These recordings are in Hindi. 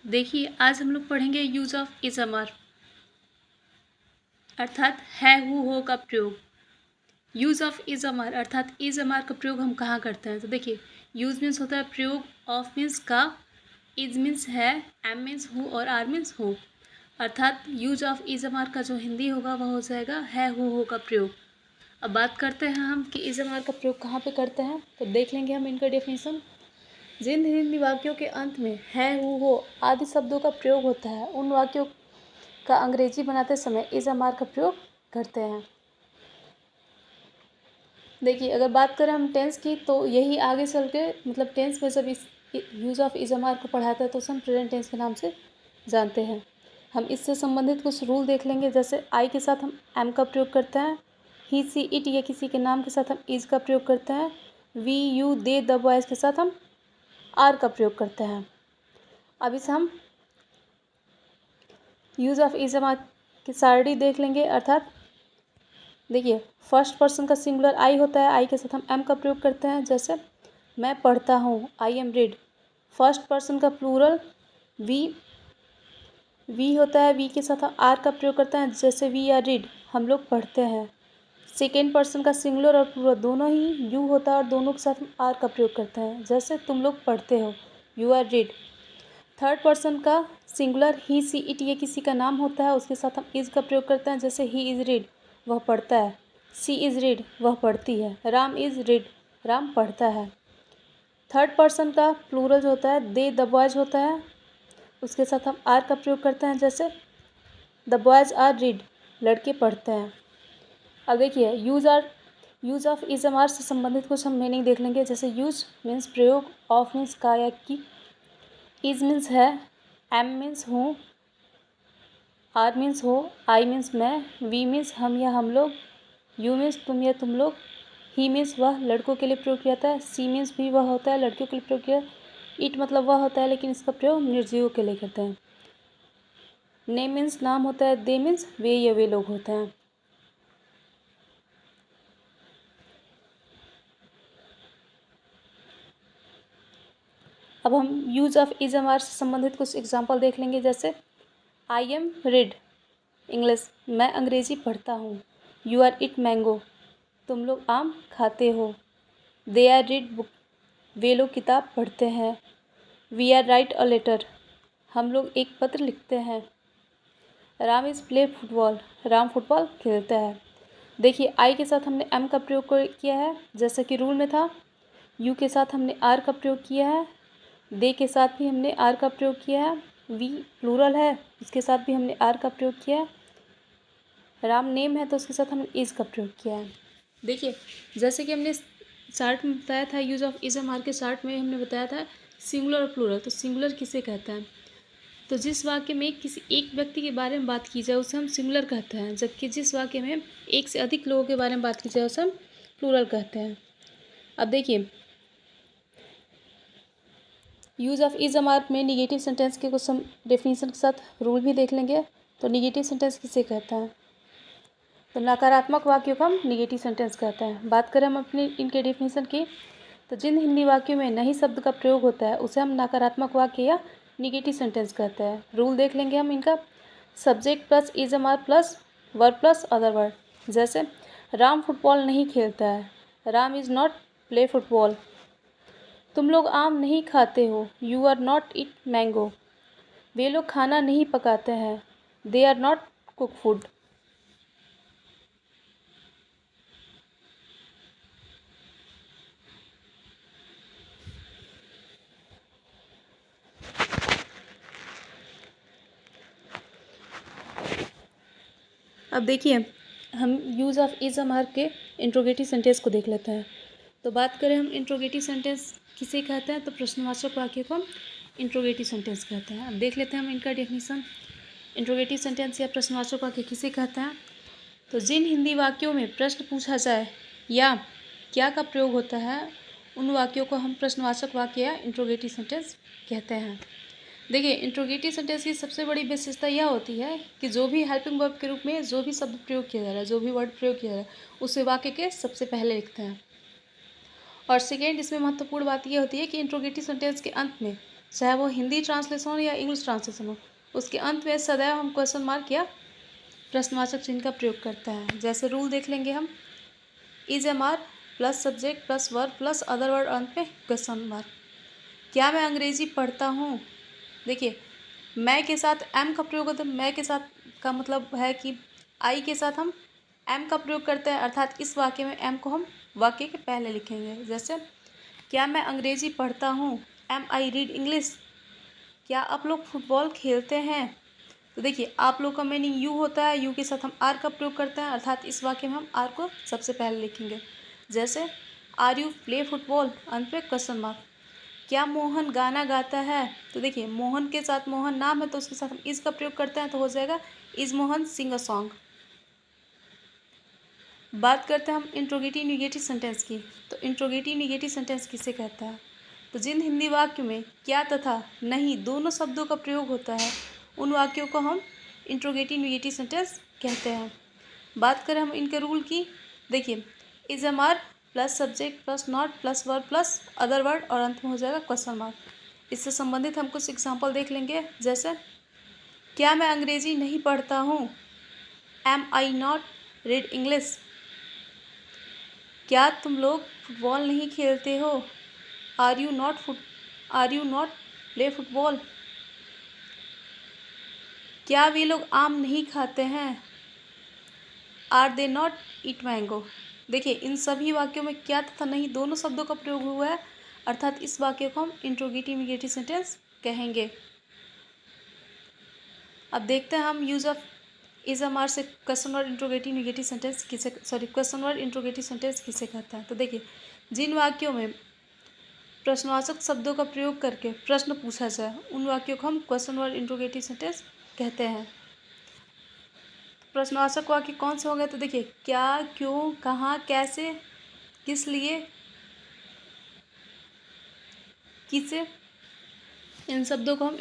देखिए, आज हम लोग पढ़ेंगे यूज ऑफ इज अमर अर्थात है हु हो का प्रयोग। यूज ऑफ इज अमर अर्थात इज अमर का प्रयोग हम कहाँ करते हैं? तो देखिए, यूज मीन्स होता है प्रयोग, ऑफ मीन्स का, इज मीन्स है, एम मीन्स हु और आर मीन्स हो। अर्थात यूज ऑफ इज अमर का जो हिंदी होगा वह हो जाएगा है हु हो का प्रयोग। अब बात करते हैं हम कि इज अमर का प्रयोग कहाँ पे करते हैं, तो देख लेंगे हम इनका डेफिनेशन। जिन हिंदी वाक्यों के अंत में है हु हो आदि शब्दों का प्रयोग होता है उन वाक्यों का अंग्रेजी बनाते समय इज अमर का प्रयोग करते हैं। देखिए, अगर बात करें हम टेंस की तो यही आगे चल के मतलब टेंस में जब इस यूज ऑफ इज अमर को पढ़ाता है तो उसे हम प्रेजेंट टेंस के नाम से जानते हैं। हम इससे संबंधित कुछ रूल देख लेंगे, जैसे आई के साथ हम एम का प्रयोग करते हैं, ही सी इट या किसी के नाम के साथ हम इज का प्रयोग करते हैं, we you they the boys के साथ हम आर का प्रयोग करते हैं। अब इसे हम यूज ऑफ इज अमर की सारणी देख लेंगे। अर्थात देखिए, फर्स्ट पर्सन का सिंगुलर आई होता है, आई के साथ हम एम का प्रयोग करते हैं, जैसे मैं पढ़ता हूँ, I am read. First person का प्लूरल वी होता है, वी के साथ हम आर का प्रयोग करते हैं, जैसे वी आर रीड, हम लोग पढ़ते हैं। सेकेंड पर्सन का सिंगुलर और प्लूरल दोनों ही यू होता है और दोनों के साथ हम आर का प्रयोग करते हैं, जैसे तुम लोग पढ़ते हो, you are read. Third person का सिंगुलर ही सी इट ये किसी का नाम होता है, उसके साथ हम इज़ का प्रयोग करते हैं, जैसे ही इज़ रीड, वह पढ़ता है, सी इज़ रीड, वह पढ़ती है, राम इज़ रीड, राम पढ़ता है। थर्ड पर्सन का प्लूरल जो होता है दे द बॉयज़ होता है, उसके साथ हम आर का प्रयोग करते हैं, जैसे द बॉयज़ आर रीड, लड़के पढ़ते हैं। अब देखिए, use of is am are से संबंधित कुछ हम मीनिंग देख लेंगे, जैसे यूज मीन्स प्रयोग, ऑफ मीन्स का या की, इज मीन्स है, एम मीन्स हूँ, आर मीन्स हो, आई मीन्स मैं, वी मीन्स हम या हम लोग, यू मीन्स तुम या तुम लोग, ही मीन्स वह लड़कों के लिए प्रयोग किया जाता है, सी मीन्स भी वह होता है लड़कियों के लिए प्रयोग किया, इट मतलब वह होता है लेकिन इसका प्रयोग निर्जीवों के लिए करते हैं। नेम मीन्स नाम होता है, दे मीन्स वे या वे लोग होते हैं। अब हम use of is am are से संबंधित कुछ एग्जाम्पल देख लेंगे, जैसे आई एम रीड इंग्लिश, मैं अंग्रेजी पढ़ता हूँ, यू आर इट मैंगो, तुम लोग आम खाते हो, दे आर रीड बुक, वे लोग किताब पढ़ते हैं, we are write a letter, हम लोग एक पत्र लिखते हैं, राम इज़ प्ले फुटबॉल, राम फुटबॉल खेलता है। देखिए, आई के साथ हमने एम का प्रयोग किया है, जैसा कि रूल में था। यू के साथ हमने आर का प्रयोग किया है, दे के साथ भी हमने आर का प्रयोग किया है, वी प्लूरल है उसके साथ भी हमने आर का प्रयोग किया है, राम नेम है तो उसके साथ हमने इज़ का प्रयोग किया है। देखिए, जैसे कि हमने चार्ट में बताया था, use of is am are के चार्ट में हमने बताया था सिंगुलर और प्लूरल। तो सिंगुलर किसे कहते हैं? तो जिस वाक्य में किसी एक व्यक्ति के बारे में बात की जाए उसे हम सिंगुलर कहते हैं, जबकि जिस वाक्य में एक से अधिक लोगों के बारे में बात की जाए उसे हम प्लूरल कहते हैं। अब देखिए, use of is am are में निगेटिव सेंटेंस के कुछ हम डेफिनेशन के साथ रूल भी देख लेंगे। तो निगेटिव सेंटेंस किसे कहते हैं? तो नकारात्मक वाक्यों को हम निगेटिव सेंटेंस कहते हैं। बात करें हम अपनी इनके डेफिनेशन की, तो जिन हिंदी वाक्यों में नहीं शब्द का प्रयोग होता है उसे हम नकारात्मक वाक्य या निगेटिव सेंटेंस कहते हैं। रूल देख लेंगे हम इनका। Subject plus is am are plus verb plus other word, जैसे राम फुटबॉल नहीं खेलता है, Ram is not play football, तुम लोग आम नहीं खाते हो, you are not eat mango, वे लोग खाना नहीं पकाते हैं, they are not cook food. अब देखिए, हम use of is am are के इंट्रोगेटिव सेंटेंस को देख लेते हैं। तो बात करें हम इंट्रोगेटिव सेंटेंस किसे कहते हैं, तो प्रश्नवाचक वाक्य को हम इंट्रोगेटिव सेंटेंस कहते हैं। अब देख लेते हैं हम इनका डेफिनेशन। इंट्रोगेटिव सेंटेंस या प्रश्नवाचक वाक्य किसे कहते हैं? तो जिन हिंदी वाक्यों में प्रश्न पूछा जाए या क्या का प्रयोग होता है उन वाक्यों को हम प्रश्नवाचक वाक्य या इंट्रोगेटिव सेंटेंस कहते हैं। देखिए, इंट्रोगेटिव सेंटेंस की सबसे बड़ी विशेषता यह होती है कि जो भी हेल्पिंग वर्ब के रूप में जो भी शब्द प्रयोग किया जा रहा है, जो भी वर्ड प्रयोग किया जा रहा है, उसे वाक्य के सबसे पहले लिखते हैं। और सेकेंड, इसमें महत्वपूर्ण बात यह होती है कि इंट्रोगेटिव सेंटेंस के अंत में चाहे वो हिंदी ट्रांसलेशन हो या इंग्लिश ट्रांसलेशन हो, उसके अंत में सदैव हम क्वेश्चन मार्क या प्रश्नवाचक चिन्ह का प्रयोग करते हैं। जैसे रूल देख लेंगे हम, is am are plus subject plus verb plus other word, अंत में क्वेश्चन मार्क। क्या मैं अंग्रेजी पढ़ता हूँ, देखिए मैं के साथ एम का प्रयोग होता है। मैं के साथ का मतलब है कि आई के साथ हम एम का प्रयोग करते हैं, अर्थात इस वाक्य में एम को हम वाक्य के पहले लिखेंगे। जैसे क्या मैं अंग्रेजी पढ़ता हूँ, एम आई रीड इंग्लिश। क्या आप लोग फुटबॉल खेलते हैं, तो देखिए आप लोग का मीनिंग यू होता है, यू के साथ हम आर का प्रयोग करते हैं, अर्थात इस वाक्य में हम आर को सबसे पहले लिखेंगे। जैसे आर यू प्ले फुटबॉल, अंत में क्वेश्चन मार्क। क्या मोहन गाना गाता है, तो देखिए मोहन के साथ मोहन नाम है तो उसके साथ हम इज का प्रयोग करते हैं, तो हो जाएगा is Mohan sing a song. बात करते हैं हम इंट्रोगेटिव निगेटिव सेंटेंस की। तो इंट्रोगेटिव निगेटिव सेंटेंस किसे कहता है, तो जिन हिंदी वाक्य में क्या तथा नहीं दोनों शब्दों का प्रयोग होता है, उन वाक्यों को हम इंट्रोगेटिव निगेटिव सेंटेंस कहते हैं। बात करें हम इनके रूल की, देखिए is am are plus subject plus not plus verb plus other word और अंत में हो जाएगा क्वेश्चन मार्क। इससे संबंधित हम कुछ एग्जाम्पल देख लेंगे। जैसे क्या मैं अंग्रेजी नहीं पढ़ता हूँ, am I not read English. क्या तुम लोग फुटबॉल नहीं खेलते हो, are you not play football. क्या वे लोग आम नहीं खाते हैं, are they not eat mango. देखिए इन सभी वाक्यों में क्या तथा नहीं दोनों शब्दों का प्रयोग हुआ है, अर्थात इस वाक्य को हम इंट्रोगेटिव निगेटिव सेंटेंस कहेंगे। अब देखते हैं हम use of is am are से question word interrogative negative sentence question word interrogative sentence किसे कहता है। तो देखिए जिन वाक्यों में प्रश्नवाचक शब्दों का प्रयोग करके प्रश्न पूछा जाए, उन वाक्यों को हम क्वेश्चन वर्ड इंट्रोगेटिव सेंटेंस कहते हैं। प्रश्नवाचक वाक्य कौन से होंगे, तो देखिए क्या, क्यों, कहाँ, कैसे, किस लिए, किसे, इन शब्दों को हम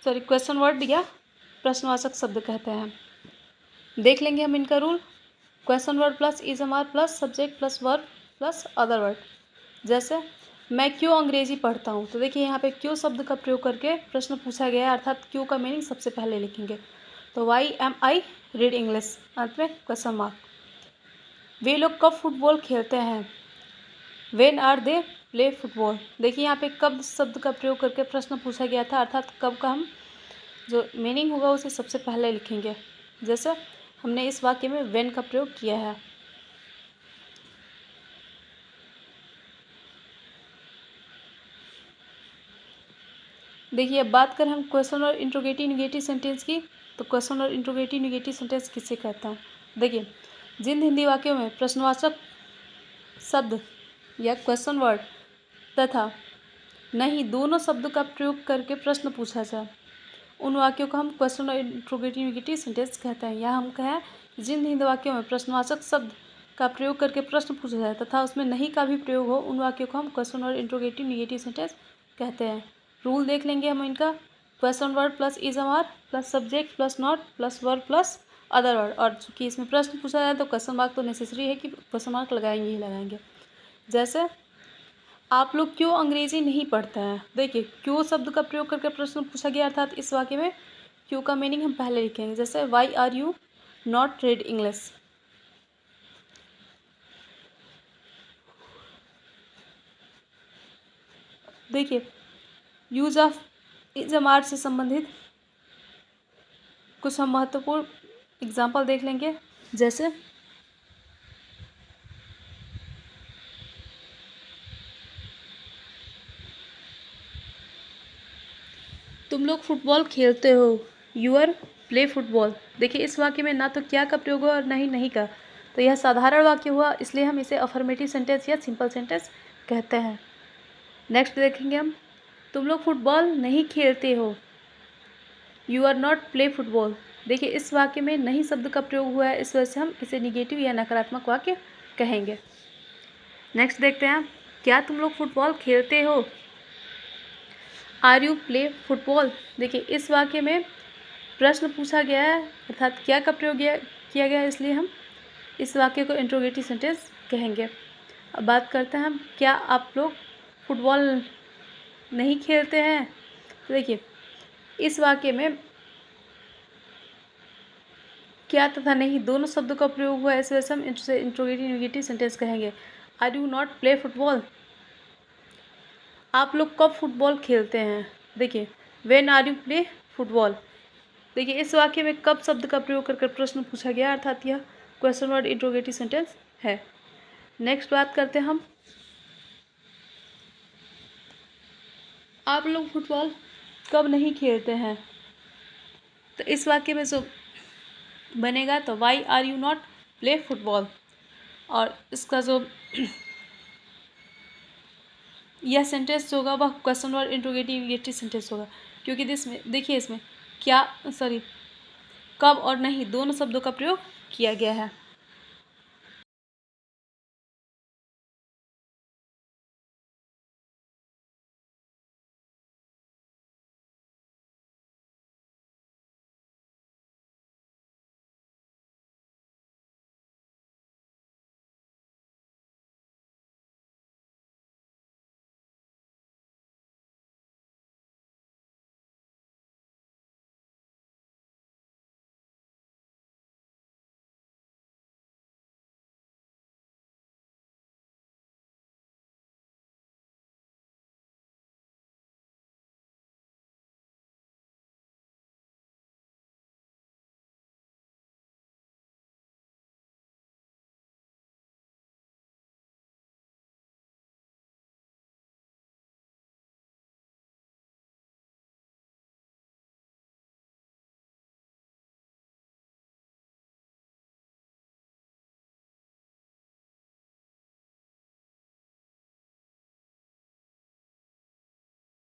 क्वेश्चन वर्ड या प्रश्नवाचक शब्द कहते हैं। देख लेंगे हम इनका rule, question word plus is am are plus subject plus verb plus other word. जैसे मैं क्यों अंग्रेजी पढ़ता हूँ, तो देखिए यहाँ पे क्यों शब्द का प्रयोग करके प्रश्न पूछा गया है, अर्थात क्यों का मीनिंग सबसे पहले लिखेंगे। तो why am I read English, अंत में क्वेश्चन मार्क। वे लोग कब फुटबॉल खेलते हैं, when are they play football. देखिए यहाँ पे कब शब्द का प्रयोग करके प्रश्न पूछा गया था, अर्थात कब का हम जो मीनिंग होगा उसे सबसे पहले लिखेंगे। जैसे हमने इस वाक्य में वेन का प्रयोग किया है। देखिए अब बात करें हम क्वेश्चन और इंट्रोगेटिव निगेटिव सेंटेंस की, तो क्वेश्चन और इंट्रोगेटिव निगेटिव सेंटेंस किसे कहता है। देखिए जिन हिंदी वाक्यों में प्रश्नवाचक शब्द या क्वेश्चन वर्ड तथा नहीं दोनों शब्द का प्रयोग करके प्रश्न पूछा जाए, उन वाक्यों को हम क्वेश्चन और इंट्रोगेटिव निगेटिव सेंटेंस कहते हैं। या हम कहें जिन हिंदी वाक्यों में प्रश्नवाचक शब्द का प्रयोग करके प्रश्न पूछा जाए तथा उसमें नहीं का भी प्रयोग हो, उन वाक्यों को हम क्वेश्चन और इंट्रोगेटिव निगेटिव सेंटेंस कहते हैं। रूल देख लेंगे हम इनका, question word plus is am are plus subject plus not plus verb plus other word, और चूँकि इसमें प्रश्न पूछा जाए तो क्वेश्चन मार्क तो नेसेसरी है कि क्वेश्चन मार्क लगाएंगे ही लगाएंगे। जैसे आप लोग क्यों अंग्रेजी नहीं पढ़ते हैं, देखिए क्यों शब्द का प्रयोग करके प्रश्न पूछा गया, अर्थात इस वाक्य में क्यों का मीनिंग हम पहले लिखेंगे। जैसे why are you not read English. देखिए use of is am are से संबंधित कुछ हम महत्वपूर्ण एग्जाम्पल देख लेंगे। जैसे तुम लोग फुटबॉल खेलते हो, यूअर प्ले फुटबॉल। देखिए इस वाक्य में ना तो क्या का प्रयोग हुआ और ना ही नहीं का, तो यह साधारण वाक्य हुआ, इसलिए हम इसे अफर्मेटिव सेंटेंस या सिंपल सेंटेंस कहते हैं। नेक्स्ट देखेंगे हम, तुम लोग फुटबॉल नहीं खेलते हो, you are not play football. देखिए इस वाक्य में नहीं शब्द का प्रयोग हुआ है, इस वजह से हम इसे निगेटिव या नकारात्मक वाक्य कहेंगे। नेक्स्ट देखते हैं, क्या तुम लोग फुटबॉल खेलते हो, आर यू प्ले फुटबॉल। देखिए इस वाक्य में प्रश्न पूछा गया है, अर्थात क्या का प्रयोग किया गया है, इसलिए हम इस वाक्य को इंट्रोगेटिव सेंटेंस कहेंगे। अब बात करते हैं हम, क्या आप लोग फुटबॉल नहीं खेलते हैं। तो देखिए इस वाक्य में क्या तथा नहीं दोनों शब्दों का प्रयोग हुआ है, इस वजह से हम इसे इंट्रोगेटिव नेगेटिव सेंटेंस कहेंगे। Are you not play football? आप लोग कब फुटबॉल खेलते हैं? देखिए when are you play football. देखिए इस वाक्य में कब शब्द का प्रयोग कर प्रश्न पूछा गया, अर्थात यह क्वेश्चन वर्ड इंट्रोगेटिव सेंटेंस है। नेक्स्ट बात करते हैं हम, आप लोग फुटबॉल कब नहीं खेलते हैं। तो इस वाक्य में जो बनेगा तो why are you not play football, और इसका जो यह सेंटेंस जो होगा वह question word interrogative negative sentence होगा, क्योंकि इसमें देखिए इसमें क्या कब और नहीं दोनों शब्दों का प्रयोग किया गया है।